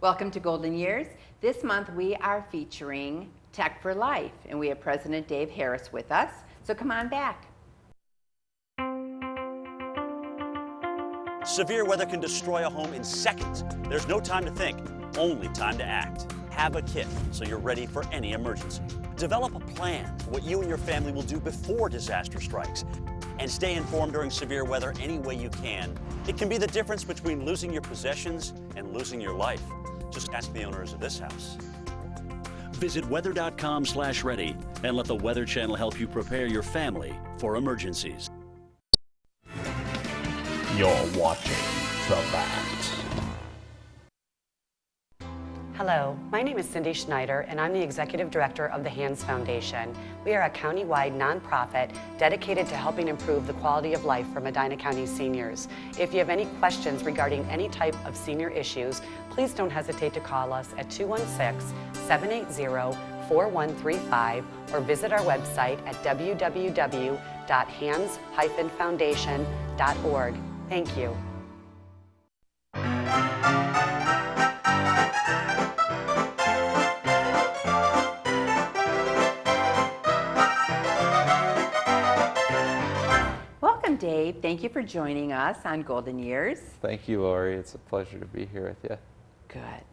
Welcome to Golden Years. This month we are featuring Tech for Life, and we have President Dave Harris with us. So come on back. Severe weather can destroy a home in seconds. There's no time to think, only time to act. Have a kit so you're ready for any emergency. Develop a plan for what you and your family will do before disaster strikes. And stay informed during severe weather any way you can. It can be the difference between losing your possessions and losing your life. Just ask the owners of this house. Visit weather.com/ready and let the Weather Channel help you prepare your family for emergencies. You're watching The Bat. Hello, my name is Cindy Schneider, and I'm the Executive Director of the Hands Foundation. We are a county-wide nonprofit dedicated to helping improve the quality of life for Medina County seniors. If you have any questions regarding any type of senior issues, please don't hesitate to call us at 216-780-4135 or visit our website at www.hands-foundation.org. Thank you. Welcome, Dave. Thank you for joining us on Golden Years. Thank you, Lori. It's a pleasure to be here with you. Good.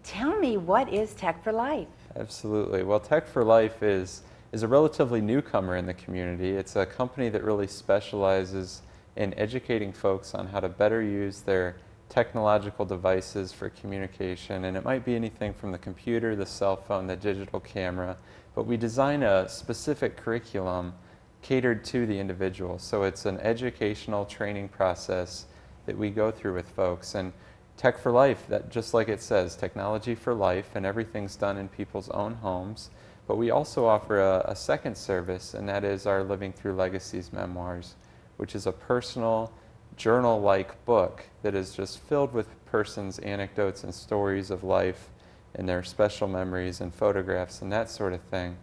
Tell me, what is Tech for Life? Absolutely. Well, Tech for Life is a relatively newcomer in the community. It's a company that really specializes in educating folks on how to better use their technological devices for communication. And it might be anything from the computer, the cell phone, the digital camera, but we design a specific curriculum catered to the individual. So it's an educational training process that we go through with folks. And Tech for Life, that just like it says, technology for life, and everything's done in people's own homes. But we also offer a second service, and that is our Living Through Legacies memoirs, which is a personal journal-like book that is just filled with persons' anecdotes and stories of life and their special memories and photographs and that sort of thing.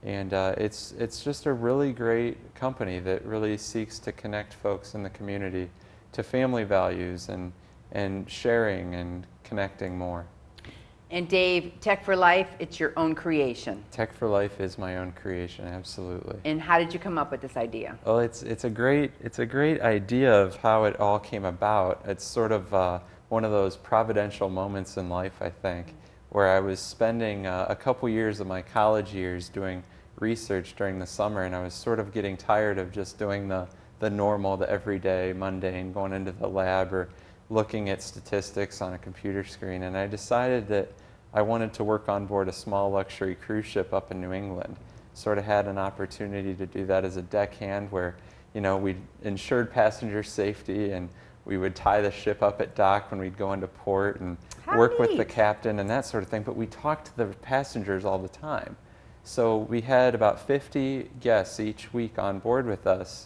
And it's just a really great company that really seeks to connect folks in the community to family values and sharing and connecting more. And Dave, Tech for Life, it's your own creation. Tech for Life is my own creation, absolutely. And how did you come up with this idea? Well, it's a great idea of how it all came about. It's sort of one of those providential moments in life, I think, where I was spending a couple years of my college years doing research during the summer, and I was sort of getting tired of just doing the normal, the everyday, mundane, going into the lab or looking at statistics on a computer screen. And I decided that I wanted to work on board a small luxury cruise ship up in New England. Sort of had an opportunity to do that as a deckhand where, you know, we ensured passenger safety and we would tie the ship up at dock when we'd go into port and work with the captain and that sort of thing. But we talked to the passengers all the time. So we had about 50 guests each week on board with us.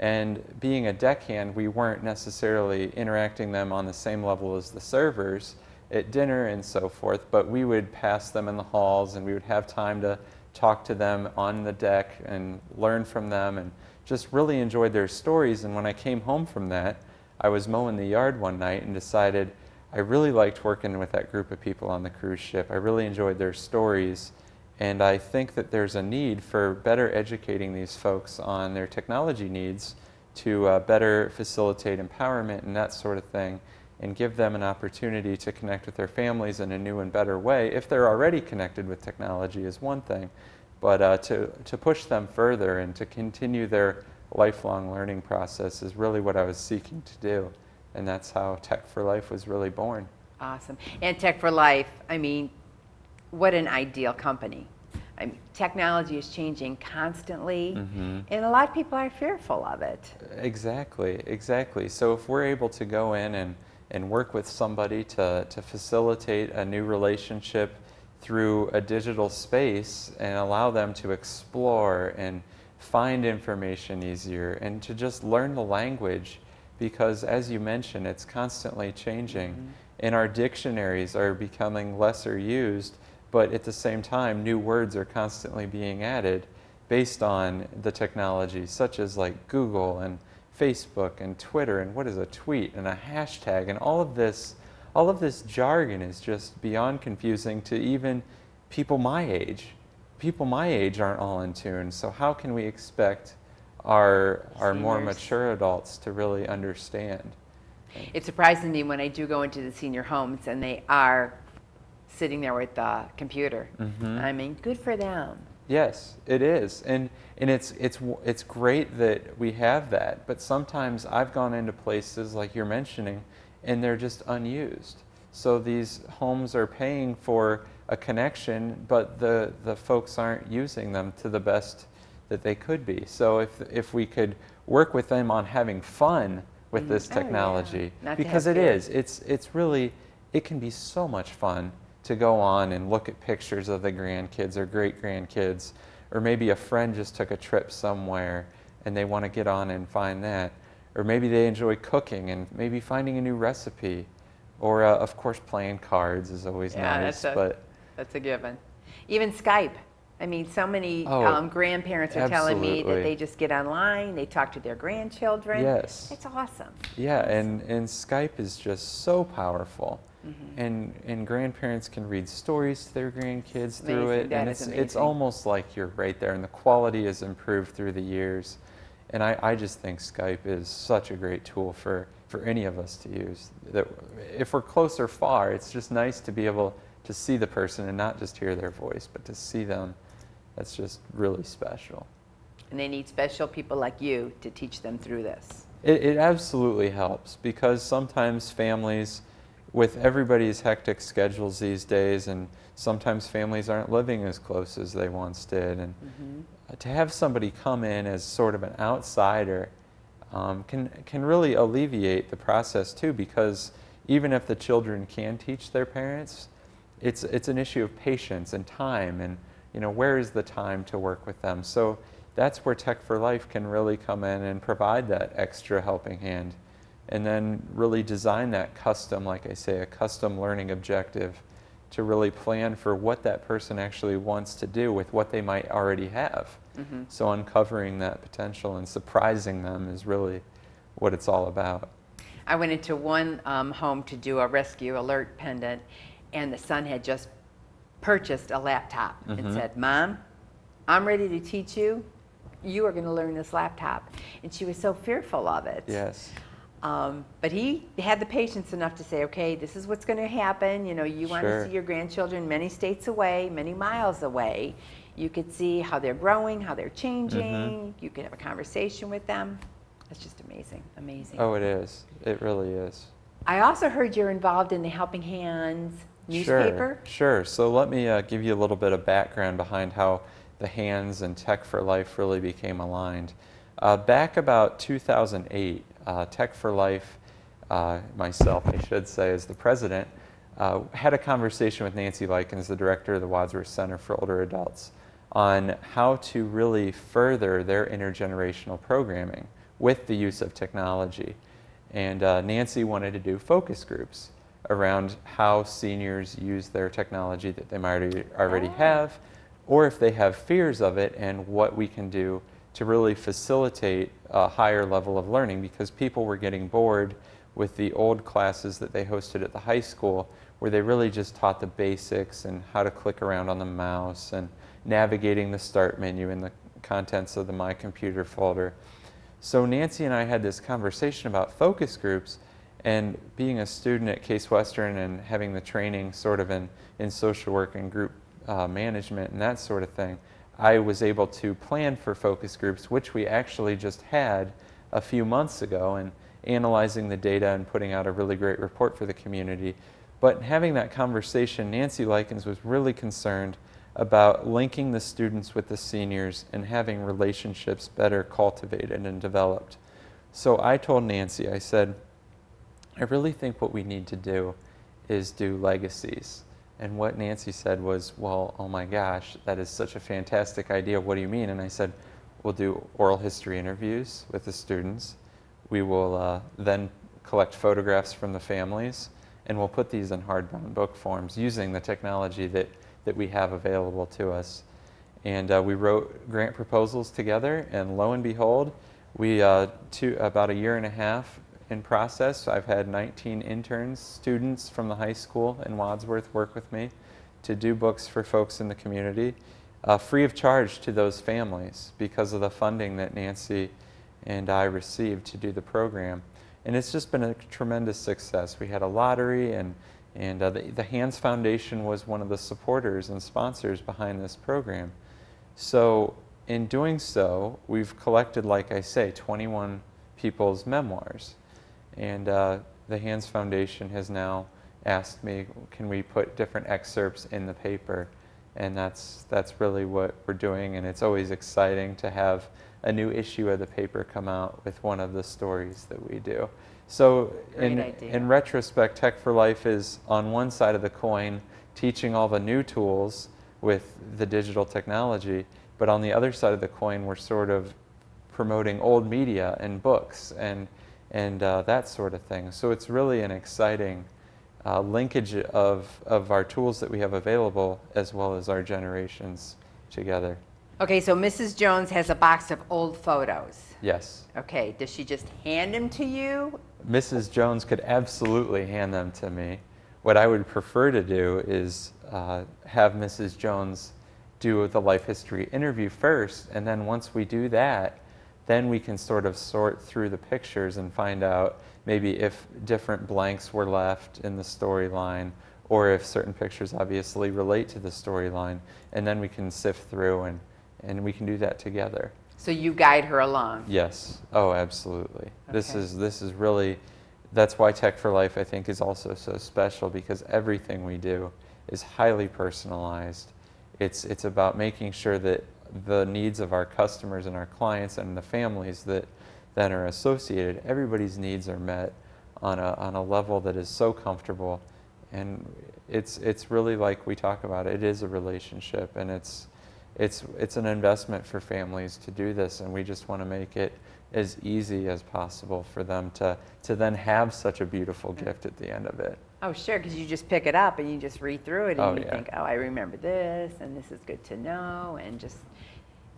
And being a deckhand, we weren't necessarily interacting them on the same level as the servers at dinner and so forth, but we would pass them in the halls and we would have time to talk to them on the deck and learn from them and just really enjoyed their stories. And when I came home from that, I was mowing the yard one night and decided I really liked working with that group of people on the cruise ship. I really enjoyed their stories. And I think that there's a need for better educating these folks on their technology needs to better facilitate empowerment and that sort of thing, and give them an opportunity to connect with their families in a new and better way. If they're already connected with technology is one thing, but to push them further and to continue their lifelong learning process is really what I was seeking to do. And that's how Tech for Life was really born. Awesome. And Tech for Life, I mean, what an ideal company. I mean, technology is changing constantly, and a lot of people are fearful of it. Exactly, exactly. So if we're able to go in and work with somebody to facilitate a new relationship through a digital space and allow them to explore and find information easier and to just learn the language, because as you mentioned, it's constantly changing. And our dictionaries are becoming lesser used, but at the same time, new words are constantly being added based on the technology, such as like Google and Facebook and Twitter, and what is a tweet and a hashtag, and all of this all of this jargon is just beyond confusing to even people my age. People my age aren't all in tune, so how can we expect our more Seniors. mature adults to really understand? It surprises me when I do go into the senior homes and they are sitting there with the computer. I mean, good for them. Yes, it is, and it's great that we have that. But sometimes I've gone into places like you're mentioning, and they're just unused. So these homes are paying for a connection, but the folks aren't using them to the best that they could be. So if we could work with them on having fun with this Oh, yeah. technology, Not to because have it fears. is, it's really, it can be so much fun to go on and look at pictures of the grandkids or great grandkids, or maybe a friend just took a trip somewhere and they want to get on and find that, or maybe they enjoy cooking and maybe finding a new recipe, or of course playing cards is always Yeah, nice. that's a given. Even Skype. I mean, so many Oh, grandparents are telling me that absolutely. they just get online, they talk to their grandchildren. Yes. It's awesome. Yeah, and Skype is just so powerful. And grandparents can read stories to their grandkids through amazing. it, That and is it's amazing. almost like you're right there, and the quality has improved through the years. And I just think Skype is such a great tool for any of us to use. That if we're close or far, it's just nice to be able to see the person and not just hear their voice, but to see them. That's just really special. And they need special people like you to teach them through this. It absolutely helps, because sometimes families, with everybody's hectic schedules these days, and sometimes families aren't living as close as they once did, and to have somebody come in as sort of an outsider can really alleviate the process too, because even if the children can teach their parents, it's an issue of patience and time, and where is the time to work with them. So that's where Tech for Life can really come in and provide that extra helping hand, and then really design that custom, like I say, a custom learning objective to really plan for what that person actually wants to do with what they might already have. So uncovering that potential and surprising them is really what it's all about. I went into one home to do a rescue alert pendant, and the son had just purchased a laptop and said, "Mom, I'm ready to teach you. You are going to learn this laptop." And she was so fearful of it. Yes. But he had the patience enough to say, "Okay, this is what's going to happen. You want Sure. to see your grandchildren many states away, many miles away. You could see how they're growing, how they're changing. You could have a conversation with them." It's just amazing, amazing. Oh, it is. It really is. I also heard you're involved in the Helping Hands newspaper. Sure. So let me give you a little bit of background behind how the Hands and Tech for Life really became aligned. Back about 2008, Tech for Life, myself, I should say, as the president, had a conversation with Nancy Likens, the director of the Wadsworth Center for Older Adults, on how to really further their intergenerational programming with the use of technology. And Nancy wanted to do focus groups around how seniors use their technology that they might already have, or if they have fears of it, and what we can do to really facilitate a higher level of learning, because people were getting bored with the old classes that they hosted at the high school, where they really just taught the basics and how to click around on the mouse and navigating the start menu and the contents of the My Computer folder. So Nancy and I had this conversation about focus groups, and being a student at Case Western and having the training sort of in social work and group management and that sort of thing, I was able to plan for focus groups, which we actually just had a few months ago, and analyzing the data and putting out a really great report for the community. But having that conversation, Nancy Likens was really concerned about linking the students with the seniors and having relationships better cultivated and developed. So I told Nancy, I said, I really think what we need to do is do legacies. And what Nancy said was, well, oh my gosh, that is such a fantastic idea. What do you mean? And I said, we'll do oral history interviews with the students. We will then collect photographs from the families, and we'll put these in hardbound book forms using the technology that we have available to us. And we wrote grant proposals together, and lo and behold, we, about a year and a half in process. I've had 19 interns, students from the high school in Wadsworth work with me to do books for folks in the community, free of charge to those families because of the funding that Nancy and I received to do the program. And it's just been a tremendous success. We had a lottery, and the Hands Foundation was one of the supporters and sponsors behind this program. So in doing so, we've collected, like I say, 21 people's memoirs. And the Hands Foundation has now asked me, can we put different excerpts in the paper? And that's really what we're doing, and it's always exciting to have a new issue of the paper come out with one of the stories that we do. So in retrospect, Tech for Life is on one side of the coin teaching all the new tools with the digital technology, but on the other side of the coin we're sort of promoting old media and books and that sort of thing. So it's really an exciting linkage of our tools that we have available as well as our generations together. Okay, so Mrs. Jones has a box of old photos. Yes. Okay, does she just hand them to you? Mrs. Jones could absolutely hand them to me. What I would prefer to do is have Mrs. Jones do the life history interview first, and then once we do that, then we can sort of sort through the pictures and find out maybe if different blanks were left in the storyline, or if certain pictures obviously relate to the storyline, and then we can sift through and we can do that together. So you guide her along? Yes. Oh, absolutely. Okay. This is really, that's why Tech for Life I think is also so special, because everything we do is highly personalized. It's about making sure that the needs of our customers and our clients and the families that are associated, everybody's needs are met on a level that is so comfortable, and it's really like we talk about it is a relationship, and it's an investment for families to do this, and we just want to make it as easy as possible for them to then have such a beautiful gift at the end of it. Oh, sure, because you just pick it up and you just read through it and Oh, you yeah. think, oh, I remember this, and this is good to know, and just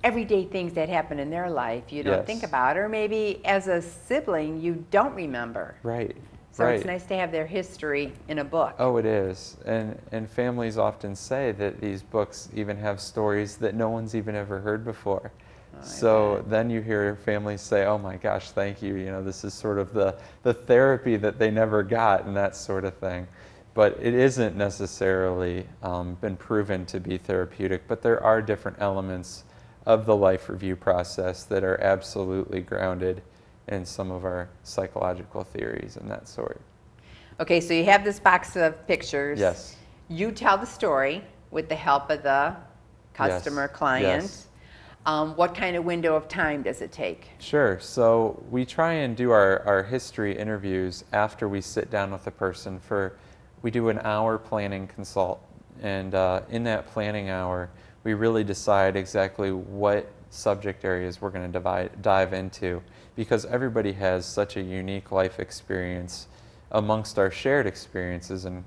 everyday things that happen in their life you don't Yes. think about, or maybe as a sibling you don't remember. Right. So right. it's nice to have their history in a book. Oh, it is. And families often say that these books even have stories that no one's even ever heard before. I So bet. then you hear families say, oh my gosh, thank you. You know, this is sort of the therapy that they never got and that sort of thing. But it isn't necessarily been proven to be therapeutic, but there are different elements of the life review process that are absolutely grounded in some of our psychological theories and that sort. Okay, so you have this box of pictures. Yes. You tell the story with the help of the customer, Yes. client. Yes. What kind of window of time does it take? Sure. So we try and do our history interviews after we sit down with the person we do an hour planning consult. And in that planning hour, we really decide exactly what subject areas we're going to dive into, because everybody has such a unique life experience amongst our shared experiences and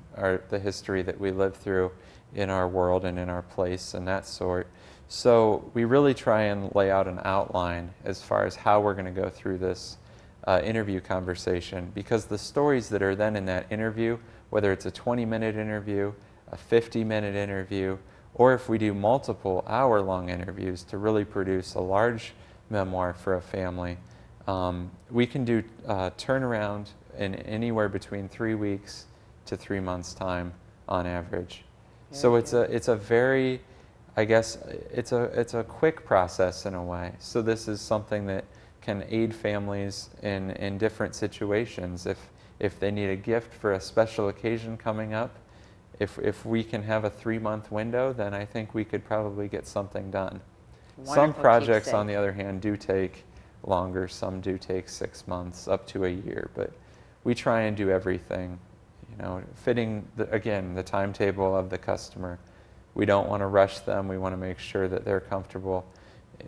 the history that we live through in our world and in our place and that sort. So we really try and lay out an outline as far as how we're going to go through this interview conversation, because the stories that are then in that interview, whether it's a 20-minute interview, a 50-minute interview, or if we do multiple hour-long interviews to really produce a large memoir for a family, we can do turnaround in anywhere between 3 weeks to 3 months' time on average. So it's a very, I guess, it's a quick process in a way. So this is something that can aid families in different situations. If they need a gift for a special occasion coming up, if we can have a 3-month window, then I think we could probably get something done. Wonderful Some projects, keepsake. on the other hand, do take longer. Some do take 6 months, up to a year. But we try and do everything, fitting, the timetable of the customer. We don't want to rush them. We want to make sure that they're comfortable.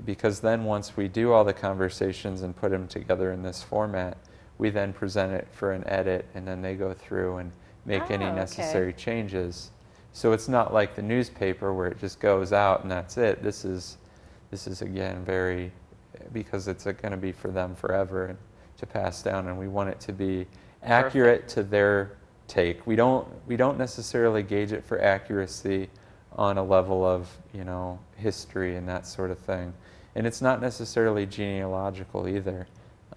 Because then once we do all the conversations and put them together in this format, we then present it for an edit, and then they go through and make any Oh, okay. necessary changes. So it's not like the newspaper where it just goes out and that's it. This is again very, because it's going to be for them forever, and to pass down, and we want it to be accurate to their take. We don't necessarily gauge it for accuracy on a level of, you know, history and that sort of thing. And it's not necessarily genealogical either.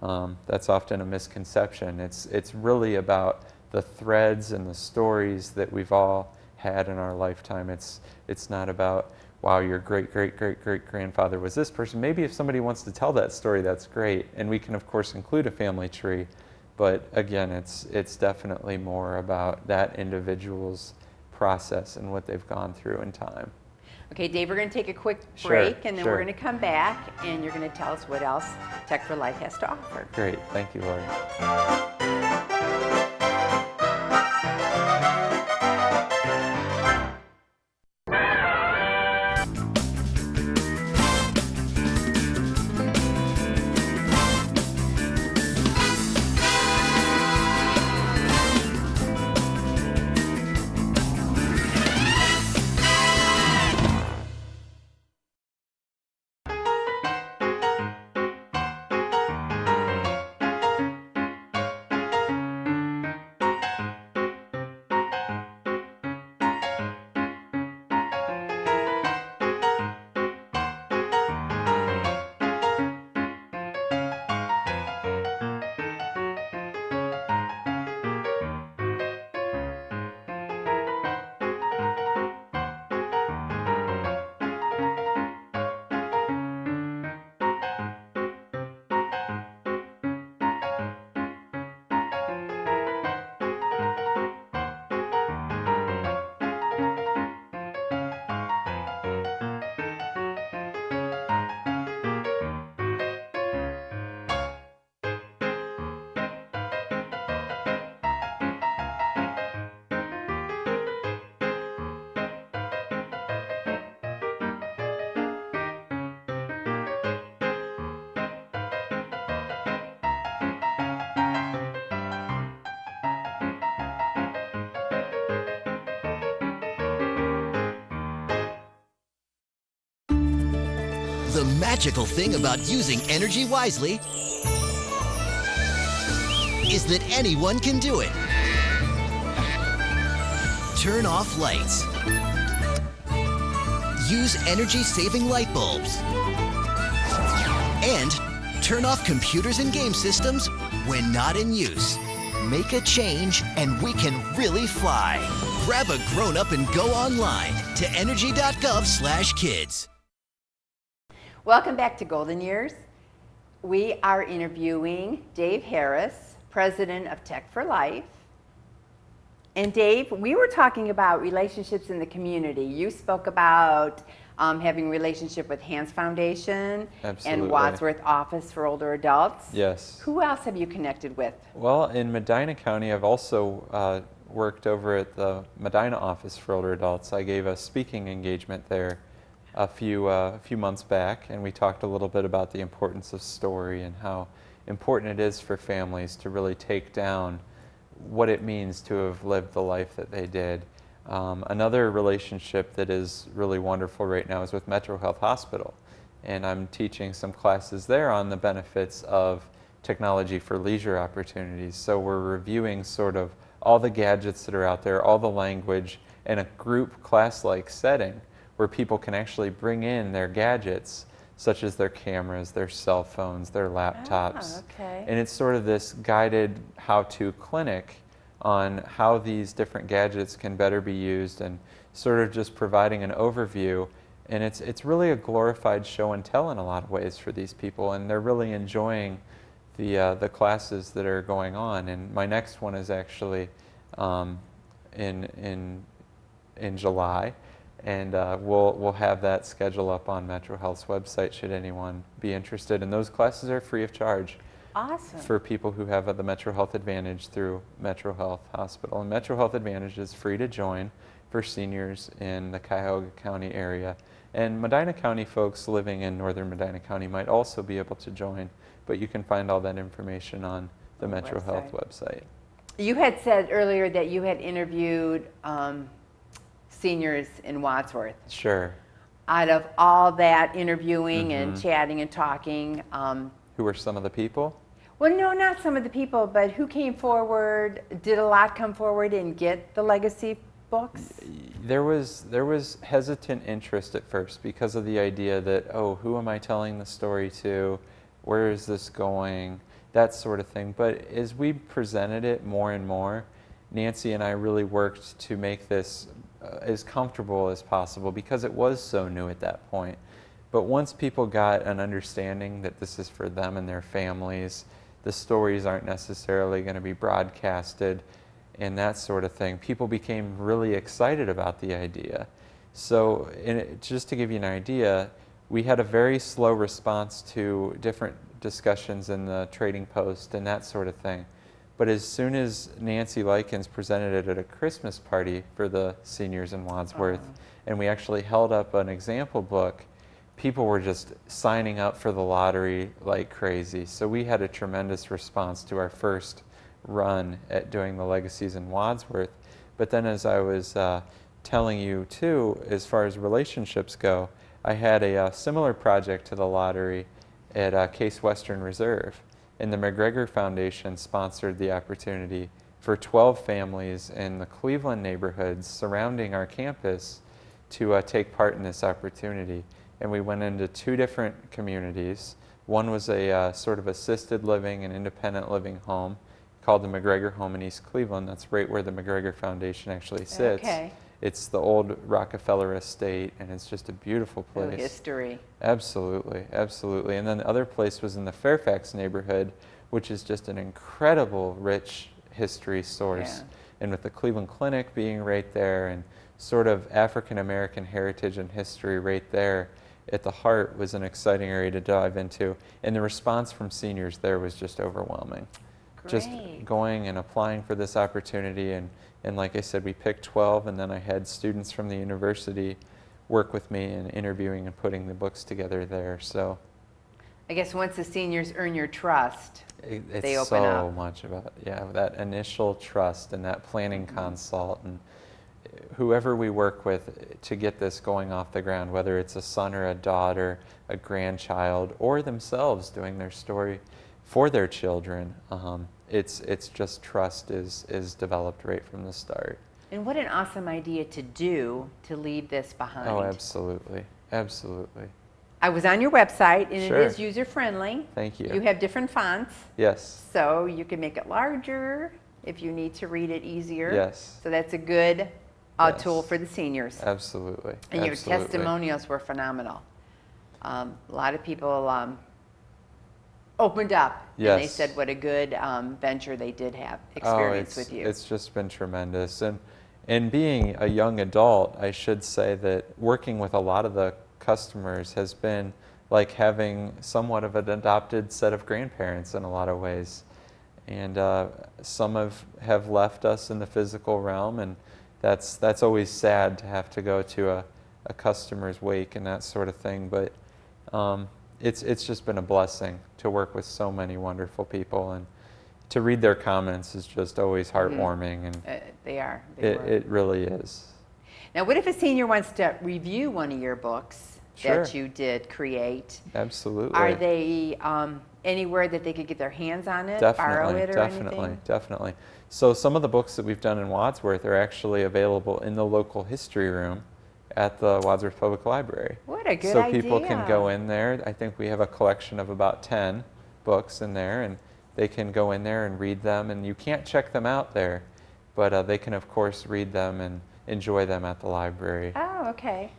That's often a misconception. It's really about the threads and the stories that we've all had in our lifetime. It's not about, wow, your great-great-great-great-grandfather was this person. Maybe if somebody wants to tell that story, that's great. And we can, of course, include a family tree. But again, it's definitely more about that individual's process and what they've gone through in time. Okay, Dave, we're going to take a quick Sure, break, and then sure. we're going to come back, and you're going to tell us what else Tech for Life has to offer. Great. Thank you, Lori. The magical thing about using energy wisely is that anyone can do it. Turn off lights. Use energy-saving light bulbs. And turn off computers and game systems when not in use. Make a change and we can really fly. Grab a grown-up and go online to energy.gov/kids. Welcome back to Golden Years. We are interviewing Dave Harris, president of Tech for Life. And Dave, we were talking about relationships in the community. You spoke about having a relationship with Hands Foundation Absolutely. and Wadsworth Office for Older Adults. Yes. Who else have you connected with? Well, in Medina County, I've also worked over at the Medina Office for Older Adults. I gave a speaking engagement there a few months back, and we talked a little bit about the importance of story and how important it is for families to really take down what it means to have lived the life that they did. Another relationship that is really wonderful right now is with Metro Health Hospital, and I'm teaching some classes there on the benefits of technology for leisure opportunities. So we're reviewing sort of all the gadgets that are out there, all the language, in a group class-like setting where people can actually bring in their gadgets, such as their cameras, their cell phones, their laptops. Okay. And it's sort of this guided how-to clinic on how these different gadgets can better be used, and sort of just providing an overview. And it's really a glorified show and tell in a lot of ways for these people, and they're really enjoying the classes that are going on. And my next one is actually in July. And we'll have that schedule up on Metro Health's website should anyone be interested. And those classes are free of charge. Awesome. For people who have the Metro Health Advantage through Metro Health Hospital. And Metro Health Advantage is free to join for seniors in the Cuyahoga County area. And Medina County folks living in northern Medina County might also be able to join, but you can find all that information on the Metro Health website. You had said earlier that you had interviewed seniors in Wadsworth. Sure. Out of all that interviewing and chatting and talking, Who are some of the people? Well, no, not some of the people, but who came forward? Did a lot come forward and get the legacy books? There was hesitant interest at first because of the idea that, oh, who am I telling the story to? Where is this going? That sort of thing. But as we presented it more and more, Nancy and I really worked to make this as comfortable as possible because it was so new at that point. But once people got an understanding that this is for them and their families, the stories aren't necessarily going to be broadcasted and that sort of thing, people became really excited about the idea. So just to give you an idea, we had a very slow response to different discussions in the Trading Post and that sort of thing. But as soon as Nancy Likens presented it at a Christmas party for the seniors in Wadsworth, and we actually held up an example book, people were just signing up for the lottery like crazy. So we had a tremendous response to our first run at doing the Legacies in Wadsworth. But then as I was telling you too, as far as relationships go, I had a similar project to the lottery at Case Western Reserve. And the McGregor Foundation sponsored the opportunity for 12 families in the Cleveland neighborhoods surrounding our campus to take part in this opportunity. And we went into 2 different communities. One was a sort of assisted living and independent living home called the McGregor Home in East Cleveland. That's right where the McGregor Foundation actually sits. Okay. It's the old Rockefeller estate, and it's just a beautiful place. Oh, history. Absolutely, absolutely. And then the other place was in the Fairfax neighborhood, which is just an incredible, rich history source. Yeah. And with the Cleveland Clinic being right there, and sort of African American heritage and history right there at the heart, was an exciting area to dive into. And the response from seniors there was just overwhelming. Just Great. going and applying for this opportunity, and like I said, we picked 12, and then I had students from the university work with me in interviewing and putting the books together there. So I guess once the seniors earn your trust, it's they open so up. much about, yeah, that initial trust and that planning consult, and whoever we work with to get this going off the ground, whether it's a son or a daughter, a grandchild, or themselves doing their story for their children, it's just trust is developed right from the start. And what an awesome idea to do to leave this behind. Oh, absolutely, absolutely. I was on your website, and Sure. it is user-friendly. Thank you. You have different fonts, Yes, so you can make it larger if you need to read it easier. yes, So that's a good Yes. tool for the seniors. absolutely. And your absolutely. testimonials were phenomenal. A lot of people opened up, and they Yes. said what a good venture they did have Oh, experience with you. It's just been tremendous. And being a young adult, I should say that working with a lot of the customers has been like having somewhat of an adopted set of grandparents in a lot of ways. And some have left us in the physical realm, and that's always sad to have to go to a customer's wake and that sort of thing. But it's just been a blessing to work with so many wonderful people, and to read their comments is just always heartwarming, and They are. They were. it really is. Now, what if a senior wants to review one of your books that Sure. you did create? Absolutely. Are they anywhere that they could get their hands on it, borrow Definitely, it, or definitely, anything? definitely. So some of the books that we've done in Wadsworth are actually available in the local history room at the Wadsworth Public Library. What a good so idea. people can go in there. I think we have a collection of about 10 books in there, and they can go in there and read them. And you can't check them out there, but they can, of course, read them and enjoy them at the library. Oh, okay.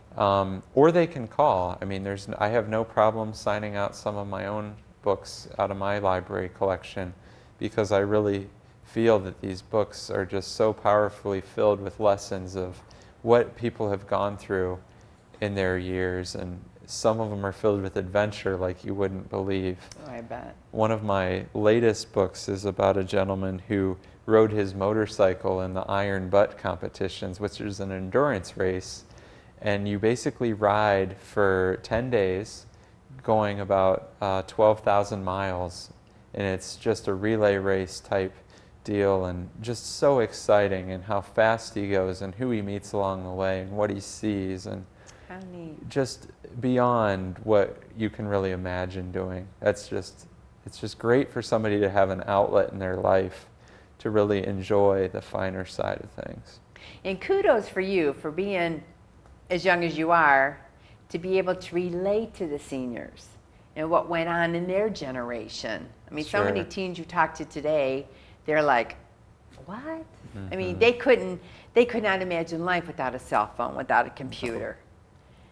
Or they can call. I mean, I have no problem signing out some of my own books out of my library collection, because I really feel that these books are just so powerfully filled with lessons of what people have gone through in their years, and some of them are filled with adventure like you wouldn't believe. Oh, I bet. One of my latest books is about a gentleman who rode his motorcycle in the Iron Butt competitions, which is an endurance race, and you basically ride for 10 days going about 12,000 miles, and it's just a relay race type deal, and just so exciting, and how fast he goes and who he meets along the way and what he sees, and How neat. just beyond what you can really imagine doing. it's just great for somebody to have an outlet in their life to really enjoy the finer side of things. And kudos for you for being as young as you are, to be able to relate to the seniors and what went on in their generation. I mean, so many Sure. teens you talk to today, they're like, what? I mean, Mm-hmm. they could not imagine life without a cell phone, without a computer.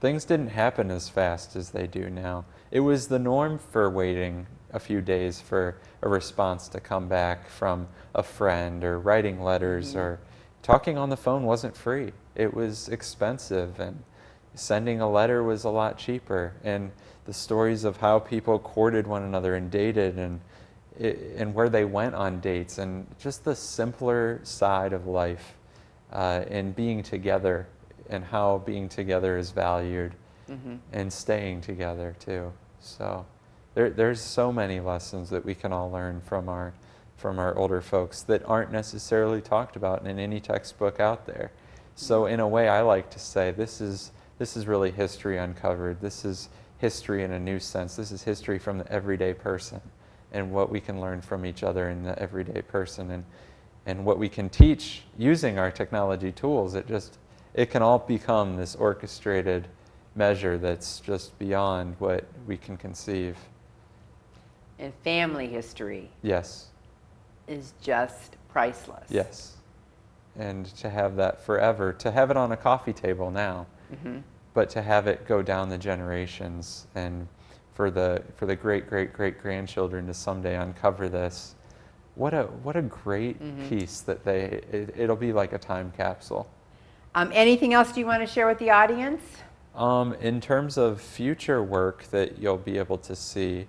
Things didn't happen as fast as they do now. It was the norm for waiting a few days for a response to come back from a friend, or writing letters, or talking on the phone wasn't free. It was expensive, and sending a letter was a lot cheaper. And the stories of how people courted one another and dated, and where they went on dates, and just the simpler side of life, and being together, and how being together is valued, and staying together too. So there's so many lessons that we can all learn from our older folks that aren't necessarily talked about in any textbook out there. So in a way, I like to say this is really history uncovered. This is history in a new sense. This is history from the everyday person, and what we can learn from each other in the everyday person, and what we can teach using our technology tools. It can all become this orchestrated measure that's just beyond what we can conceive. And family history Yes, is just priceless. yes. And to have that forever, to have it on a coffee table now, but to have it go down the generations, and for the great-great-great-grandchildren to someday uncover this. What a great piece that it'll be like a time capsule. Anything else do you want to share with the audience? In terms of future work that you'll be able to see,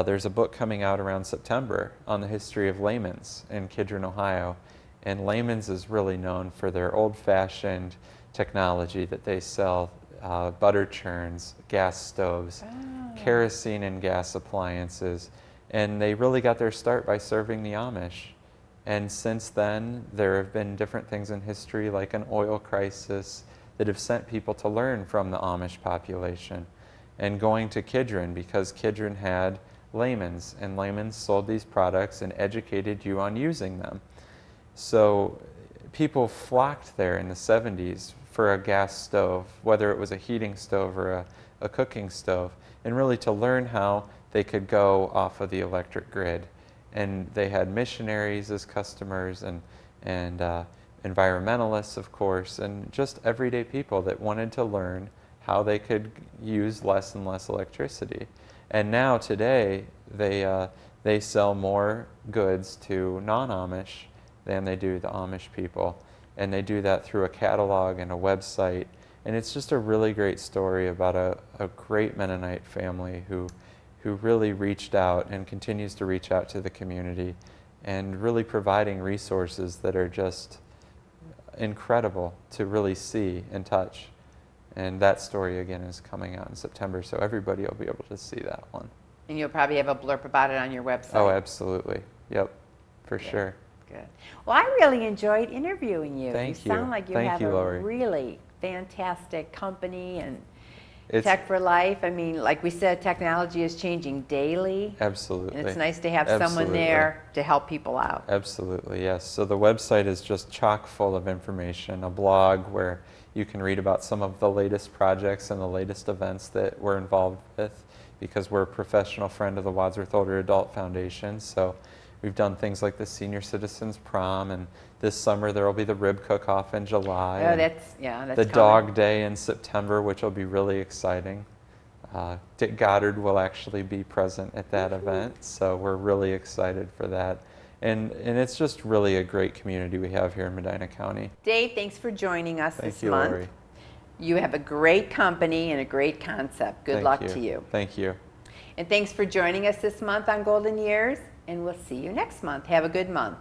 there's a book coming out around September on the history of Lehman's in Kidron, Ohio. And Lehman's is really known for their old-fashioned technology that they sell, butter churns, gas stoves, kerosene and gas appliances. And they really got their start by serving the Amish. And since then, there have been different things in history, like an oil crisis, that have sent people to learn from the Amish population. And going to Kidron, because Kidron had Lehman's, and Lehman's sold these products and educated you on using them. So people flocked there in the 70s for a gas stove, whether it was a heating stove or a cooking stove, and really to learn how they could go off of the electric grid. And they had missionaries as customers, and environmentalists, of course, and just everyday people that wanted to learn how they could use less and less electricity. And now today, they sell more goods to non-Amish than they do the Amish people. And they do that through a catalog and a website. And it's just a really great story about a great Mennonite family who really reached out and continues to reach out to the community, and really providing resources that are just incredible to really see and touch. And that story, again, is coming out in September, so everybody will be able to see that one. And you'll probably have a blurb about it on your website. Oh, absolutely. Yep, for sure. Good. Well, I really enjoyed interviewing you. Thank You you. sound like you Thank have you, a Lori. really fantastic company, and It's Tech for Life. I mean, like we said, technology is changing daily. absolutely. And it's nice to have someone Absolutely. there to help people out. Absolutely, yes. So the website is just chock full of information, a blog where you can read about some of the latest projects and the latest events that we're involved with, because we're a professional friend of the Wadsworth Older Adult Foundation. So we've done things like the Senior Citizens Prom, and this summer there will be the Rib Cook-Off in July. Oh, and that's the coming. Dog Day in September, which will be really exciting. Dick Goddard will actually be present at that event, so we're really excited for that. And it's just really a great community we have here in Medina County. Dave, thanks for joining us Thank this you, month. Lori. You have a great company and a great concept. Good Thank luck to you. Thank you. And thanks for joining us this month on Golden Years, and we'll see you next month. Have a good month.